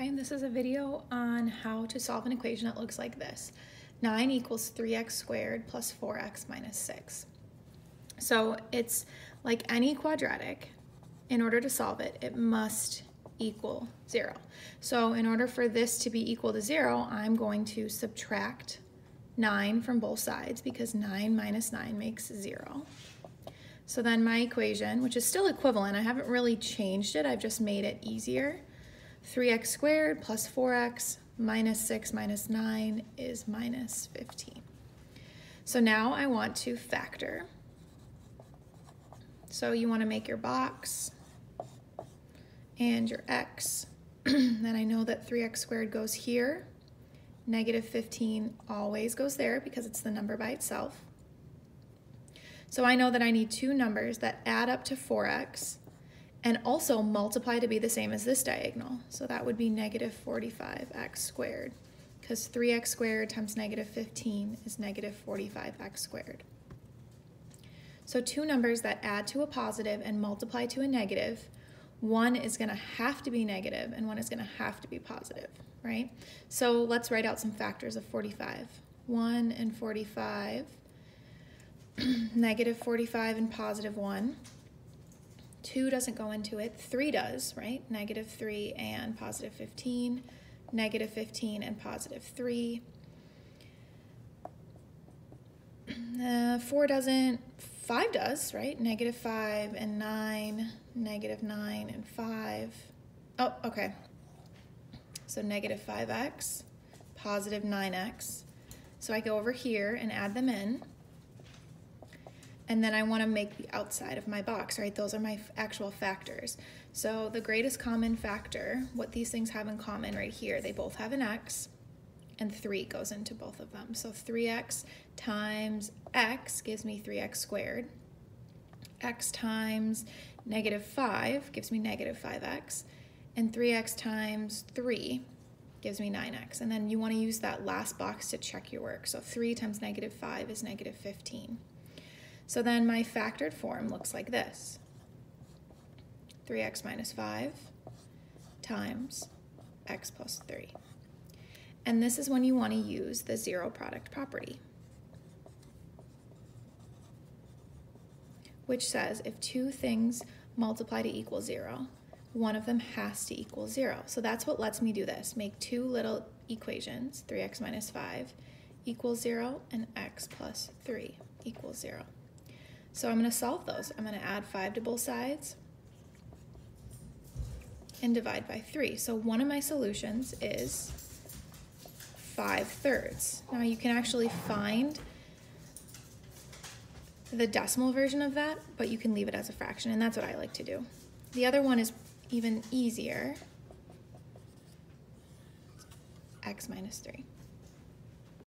Okay, and this is a video on how to solve an equation that looks like this. 9 equals 3x squared plus 4x minus 6. So it's like any quadratic. In order to solve it, it must equal 0. So in order for this to be equal to 0, I'm going to subtract 9 from both sides because 9 minus 9 makes 0. So then my equation, which is still equivalent, I haven't really changed it, I've just made it easier. 3x squared plus 4x minus 6 minus 9 is minus 15. So now I want to factor. So you want to make your box and your x. Then I know that 3x squared goes here. Negative 15 always goes there because it's the number by itself. So I know that I need two numbers that add up to 4x and also multiply to be the same as this diagonal. So that would be negative 45x squared, because 3x squared times negative 15 is negative 45x squared. So two numbers that add to a positive and multiply to a negative, one is going to have to be negative and one is going to have to be positive, right? So let's write out some factors of 45. 1 and 45, negative 45 and positive 1. 2 doesn't go into it, 3 does, right? Negative 3 and positive 15, negative 15 and positive 3. 4 doesn't, 5 does, right? Negative 5 and 9, negative 9 and 5. Oh, okay. So negative 5x, positive 9x. So I go over here and add them in. And then I want to make the outside of my box, right? Those are my actual factors. So the greatest common factor, what these things have in common right here, they both have an x, and 3 goes into both of them. So 3x times x gives me 3x squared. X times negative 5 gives me negative 5x. And 3x times 3 gives me 9x. And then you want to use that last box to check your work. So 3 times negative 5 is negative 15. So then my factored form looks like this. 3x minus 5 times x plus 3. And this is when you want to use the zero product property, which says if two things multiply to equal 0, one of them has to equal 0. So that's what lets me do this. Make two little equations, 3x minus 5 equals 0 and x plus 3 equals 0. So I'm going to solve those. I'm going to add 5 to both sides and divide by 3. So one of my solutions is 5/3. Now you can actually find the decimal version of that, but you can leave it as a fraction, and that's what I like to do. The other one is even easier, x minus 3.